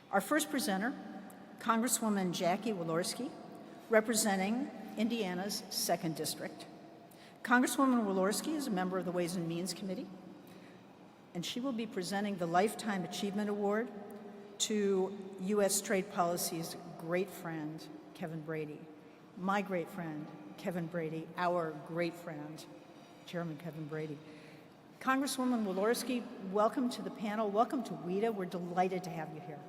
Our first presenter, Congresswoman Jackie Walorski, representing Indiana's 2nd District. Congresswoman Walorski is a member of the Ways and Means Committee, and she will be presenting the Lifetime Achievement Award to U.S. Trade Policy's great friend, Kevin Brady. My great friend, Kevin Brady, our great friend, Chairman Kevin Brady. Congresswoman Walorski, welcome to the panel. Welcome to WITA. We're delighted to have you here.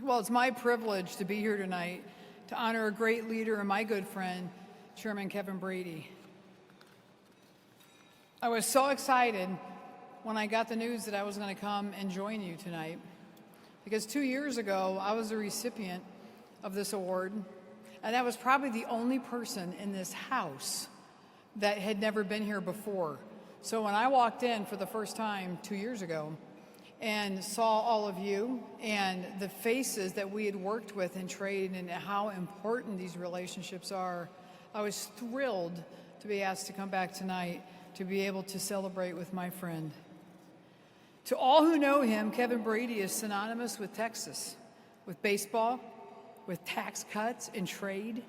Well, it's my privilege to be here tonight to honor a great leader and my good friend, Chairman Kevin Brady. I was so excited when I got the news that I was going to come and join you tonight, because 2 years ago, I was a recipient of this award, and I was probably the only person in this house that had never been here before. So when I walked in for the first time 2 years ago, and saw all of you and the faces that we had worked with in trade and how important these relationships are, I was thrilled to be asked to come back tonight to be able to celebrate with my friend. To all who know him, Kevin Brady is synonymous with Texas, with baseball, with tax cuts and trade.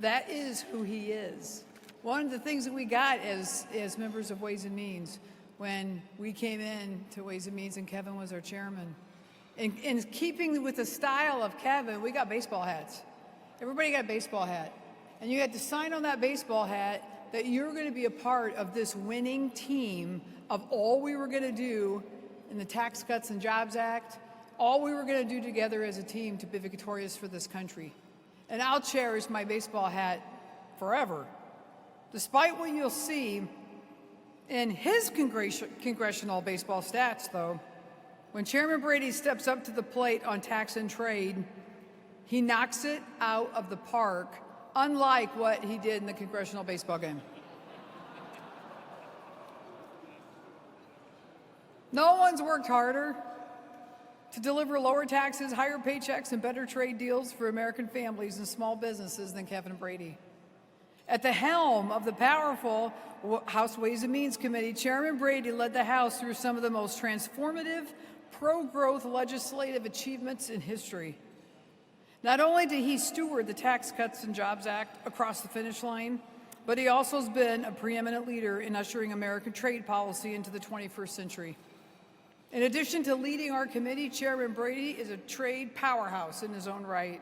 That is who he is. One of the things that we got as members of Ways and Means when we came in to Ways and Means and Kevin was our chairman. In keeping with the style of Kevin, we got baseball hats. Everybody got a baseball hat. And you had to sign on that baseball hat that you're going to be a part of this winning team of all we were going to do in the Tax Cuts and Jobs Act, all we were going to do together as a team to be victorious for this country. And I'll cherish my baseball hat forever. Despite what you'll see in his congressional baseball stats, though, when Chairman Brady steps up to the plate on tax and trade, he knocks it out of the park, unlike what he did in the congressional baseball game. No one's worked harder to deliver lower taxes, higher paychecks, and better trade deals for American families and small businesses than Kevin Brady. At the helm of the powerful House Ways and Means Committee, Chairman Brady led the House through some of the most transformative, pro-growth legislative achievements in history. Not only did he steward the Tax Cuts and Jobs Act across the finish line, but he also has been a preeminent leader in ushering American trade policy into the 21st century. In addition to leading our committee, Chairman Brady is a trade powerhouse in his own right.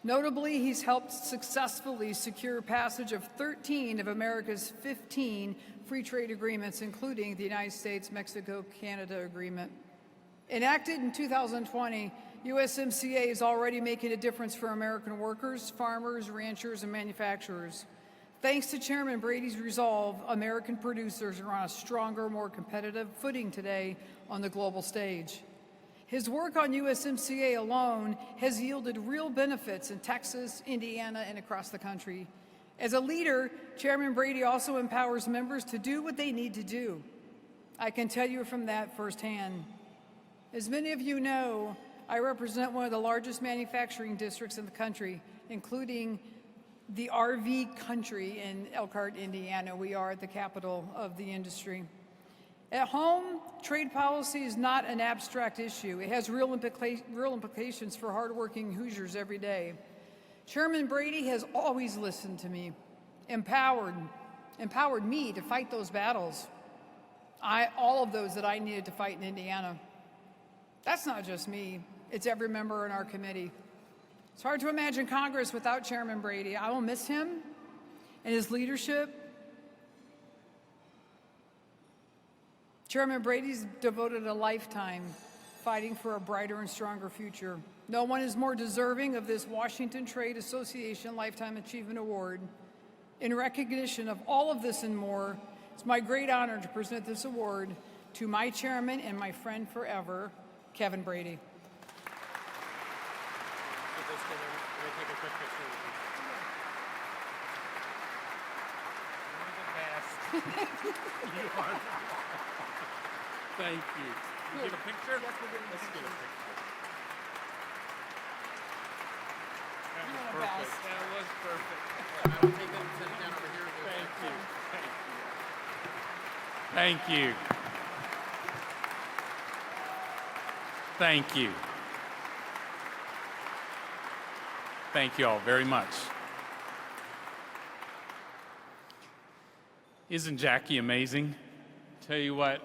Notably, he's helped successfully secure passage of 13 of America's 15 free trade agreements, including the United States-Mexico-Canada agreement. Enacted in 2020, USMCA is already making a difference for American workers, farmers, ranchers, and manufacturers. Thanks to Chairman Brady's resolve, American producers are on a stronger, more competitive footing today on the global stage. His work on USMCA alone has yielded real benefits in Texas, Indiana, and across the country. As a leader, Chairman Brady also empowers members to do what they need to do. I can tell you from that firsthand. As many of you know, I represent one of the largest manufacturing districts in the country, including the RV country in Elkhart, Indiana. We are the capital of the industry. At home, trade policy is not an abstract issue. It has real implications for hardworking Hoosiers every day. Chairman Brady has always listened to me, empowered me to fight those battles, all of those that I needed to fight in Indiana. That's not just me, it's every member in our committee. It's hard to imagine Congress without Chairman Brady. I will miss him and his leadership. Chairman Brady's devoted a lifetime fighting for a brighter and stronger future. No one is more deserving of this Washington Trade Association Lifetime Achievement Award. In recognition of all of this and more, it's my great honor to present this award to my chairman and my friend forever, Kevin Brady. You are. Thank you. You get a picture? Yes, we're getting a Let's get a picture. picture. That You was are the perfect. best. That was perfect. I'll take them and send it down over here. Thank you. Thank you. Thank you. Thank you all very much. Isn't Jackie amazing? Tell you what,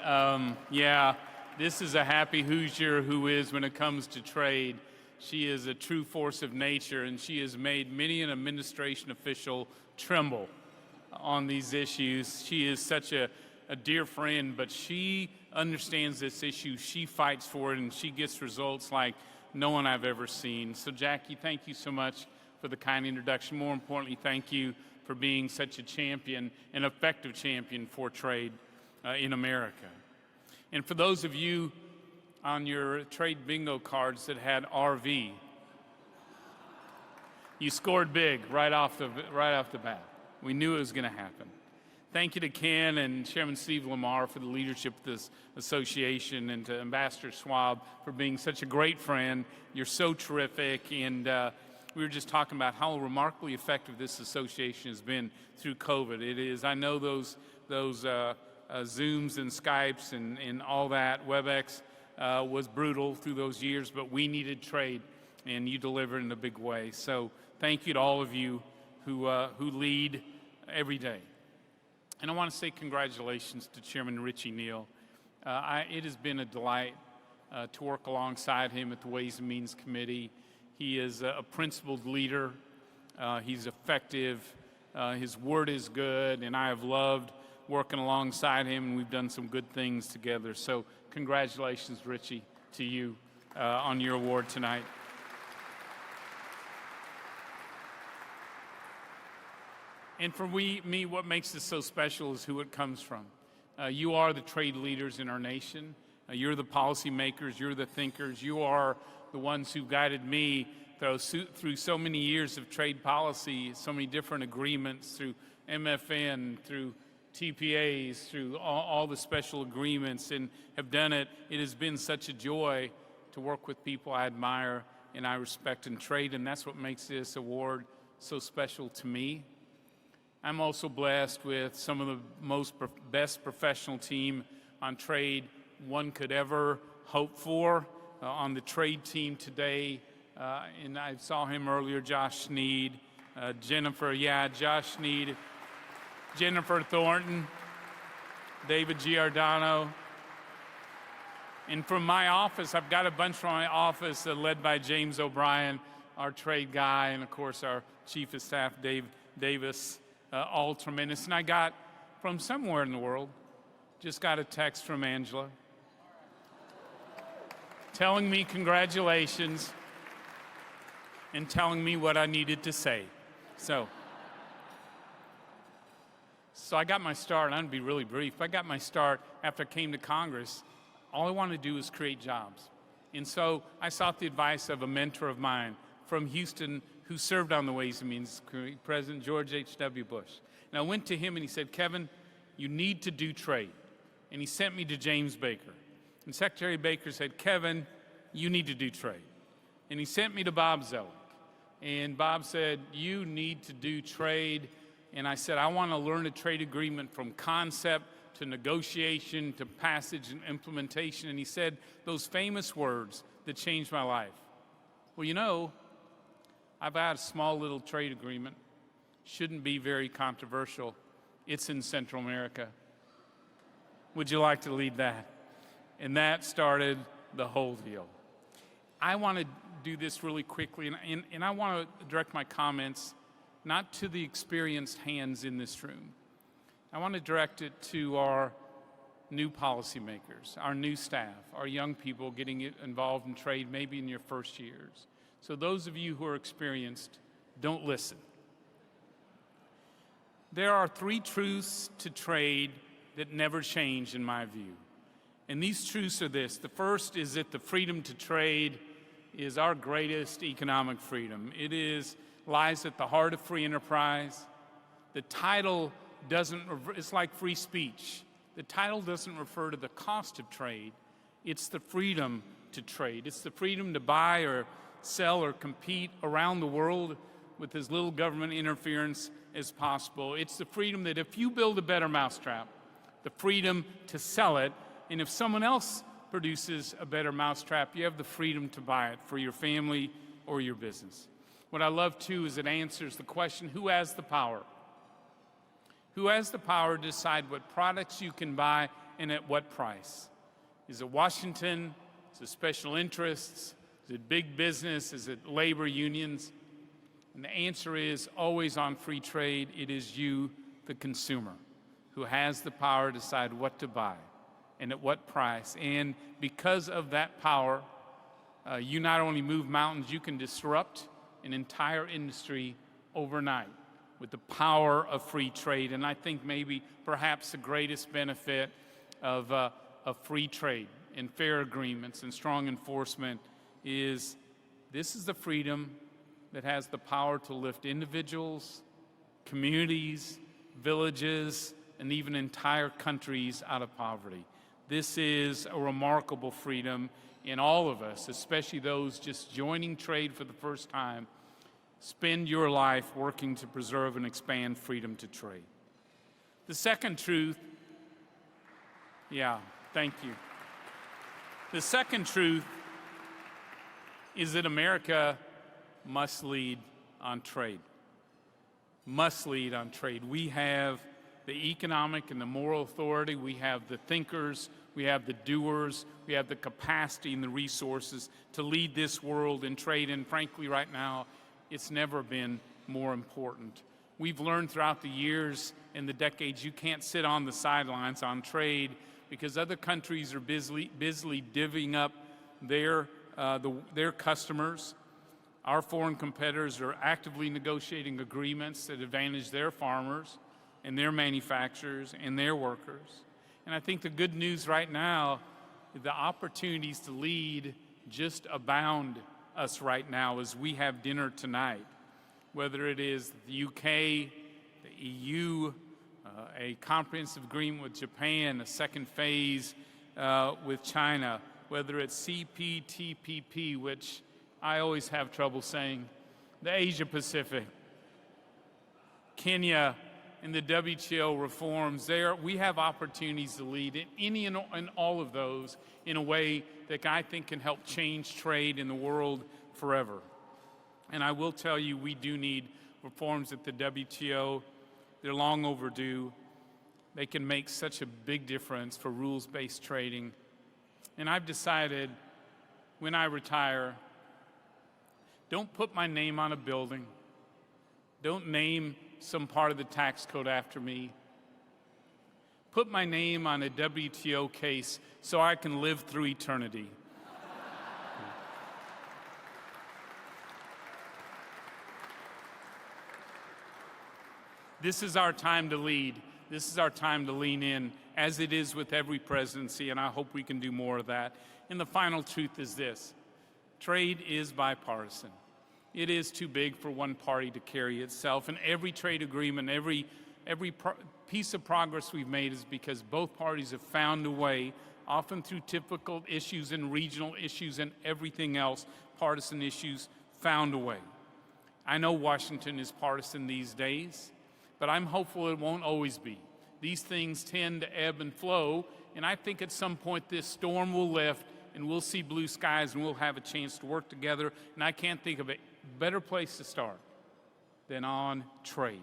yeah, this is a happy Hoosier who is, when it comes to trade, she is a true force of nature, and she has made many an administration official tremble on these issues. She is such a dear friend, but she understands this issue. She fights for it, and she gets results like no one I've ever seen. So, Jackie, thank you so much for the kind introduction. More importantly, thank you for being such a champion, an effective champion for trade in America. And for those of you on your trade bingo cards that had RV, you scored big right off the bat. We knew it was going to happen. Thank you to Ken and Chairman Steve Lamar for the leadership of this association, and to Ambassador Schwab for being such a great friend. You're so terrific, and we were just talking about how remarkably effective this association has been through COVID. It is, I know those Zooms and Skypes and all that, WebEx was brutal through those years, but we needed trade, and you delivered in a big way. So thank you to all of you who lead every day. And I want to say congratulations to Chairman Richie Neal. It has been a delight to work alongside him at the Ways and Means Committee. He is a principled leader. He's effective. His word is good, and I have loved working alongside him, and we've done some good things together. So congratulations, Richie, to you on your award tonight. And for me, what makes this so special is who it comes from. You are the trade leaders in our nation. You're the policymakers. You're the thinkers. You are the ones who guided me through so many years of trade policy, so many different agreements, through MFN, through TPAs, through all the special agreements, and have done it. It has been such a joy to work with people I admire and I respect in trade, and that's what makes this award so special to me. I'm also blessed with some of the best professional team on trade one could ever hope for. On the trade team today, and I saw him earlier, Josh Sneed, Josh Sneed, Jennifer Thornton, David Giordano. And from my office, I've got a bunch from my office led by James O'Brien, our trade guy, and of course our Chief of Staff, Dave Davis, all tremendous. And I got, from somewhere in the world, just got a text from Angela telling me congratulations and telling me what I needed to say. So I got my start, and I'm going to be really brief. I got my start after I came to Congress. All I wanted to do was create jobs. And so I sought the advice of a mentor of mine from Houston who served on the Ways and Means Committee, President George H.W. Bush. And I went to him and he said, Kevin, you need to do trade. And he sent me to James Baker. And Secretary Baker said, Kevin, you need to do trade. And he sent me to Bob Zoellick. And Bob said, you need to do trade. And I said, I want to learn a trade agreement from concept to negotiation to passage and implementation. And he said those famous words that changed my life. Well, you know, I've had a small little trade agreement. Shouldn't be very controversial. It's in Central America. Would you like to lead that? And that started the whole deal. I want to do this really quickly, and I want to direct my comments not to the experienced hands in this room. I want to direct it to our new policymakers, our new staff, our young people getting involved in trade maybe in your first years. So those of you who are experienced, don't listen. There are 3 truths to trade that never change in my view. And these truths are this. The first is that the freedom to trade is our greatest economic freedom. It lies at the heart of free enterprise. The title it's like free speech. the title doesn't refer to the cost of trade. It's the freedom to trade. It's the freedom to buy or sell or compete around the world with as little government interference as possible. It's the freedom that if you build a better mousetrap, the freedom to sell it, and if someone else produces a better mousetrap, you have the freedom to buy it for your family or your business. What I love, too, is it answers the question, who has the power? Who has the power to decide what products you can buy and at what price? Is it Washington? Is it special interests? Is it big business? Is it labor unions? And the answer is always on free trade, it is you, the consumer, who has the power to decide what to buy and at what price. And because of that power, you not only move mountains, you can disrupt an entire industry overnight with the power of free trade. And I think maybe perhaps the greatest benefit of free trade and fair agreements and strong enforcement is this is the freedom that has the power to lift individuals, communities, villages, and even entire countries out of poverty. This is a remarkable freedom, and all of us, especially those just joining trade for the first time, spend your life working to preserve and expand freedom to trade. The second truth, thank you. The second truth is that America must lead on trade. Must lead on trade. We have the economic and the moral authority. We have the thinkers. We have the doers. We have the capacity and the resources to lead this world in trade. And frankly, right now, it's never been more important. We've learned throughout the years and the decades you can't sit on the sidelines on trade because other countries are busily divvying up their customers. Our foreign competitors are actively negotiating agreements that advantage their farmers and their manufacturers and their workers. And I think the good news right now, the opportunities to lead just abound us right now as we have dinner tonight, whether it is the UK, the EU, a comprehensive agreement with Japan, a second phase with China, whether it's CPTPP, which I always have trouble saying, the Asia Pacific, Kenya, and the WTO reforms. We have opportunities to lead in any and all of those in a way that I think can help change trade in the world forever. And I will tell you, we do need reforms at the WTO. They're long overdue. They can make such a big difference for rules-based trading. And I've decided when I retire, don't put my name on a building. Don't name some part of the tax code after me. Put my name on a WTO case so I can live through eternity. This is our time to lead. This is our time to lean in, as it is with every presidency, and I hope we can do more of that. And the final truth is this. Trade is bipartisan. It is too big for one party to carry itself, and every trade agreement, every piece of progress we've made is because both parties have found a way, often through difficult issues and regional issues and everything else, partisan issues, found a way. I know Washington is partisan these days, but I'm hopeful it won't always be. These things tend to ebb and flow, and I think at some point this storm will lift and we'll see blue skies and we'll have a chance to work together, and I can't think of a better place to start than on trade.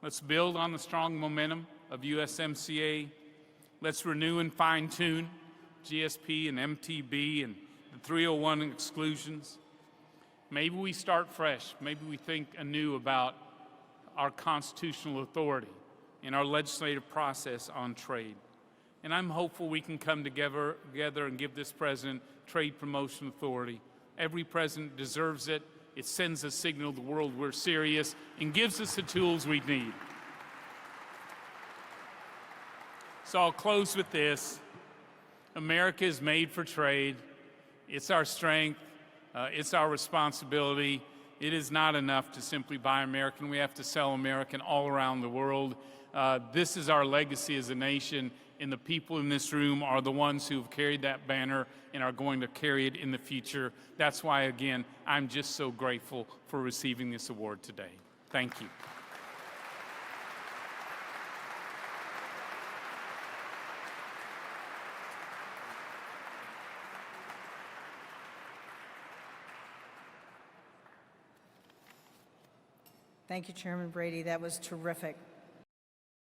Let's build on the strong momentum of USMCA. Let's renew and fine-tune GSP and MTB and the 301 exclusions. Maybe we start fresh. Maybe we think anew about our constitutional authority and our legislative process on trade. And I'm hopeful we can come together and give this president trade promotion authority. Every president deserves it. It sends a signal to the world we're serious and gives us the tools we need. So I'll close with this. America is made for trade. It's our strength. It's our responsibility. It is not enough to simply buy American. We have to sell American all around the world. This is our legacy as a nation. and the people in this room are the ones who have carried that banner and are going to carry it in the future. That's why, again, I'm just so grateful for receiving this award today. Thank you. Thank you, Chairman Brady. That was terrific.